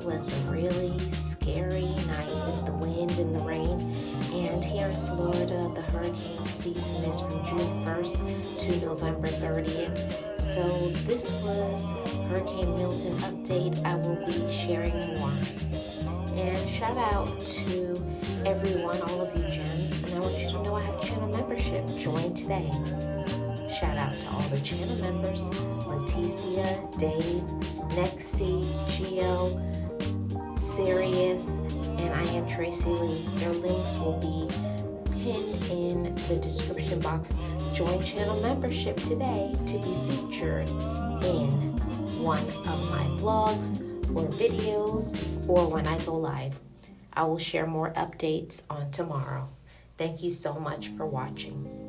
was a really scary night with the wind and the rain. And here in Florida, the hurricane season is from June 1st to November 30th. So this was Hurricane Milton update. I will be sharing more. And shout out to everyone, all of you gems. And I want you to know I have channel membership. Join today. Shout out to all the channel members: Leticia, Dave, Nexie, Gio, Sirius, and I am Tracy Lee. Their links will be pinned in the description box. Join channel membership today to be featured in one of my vlogs or videos or when I go live. I will share more updates on tomorrow. Thank you so much for watching.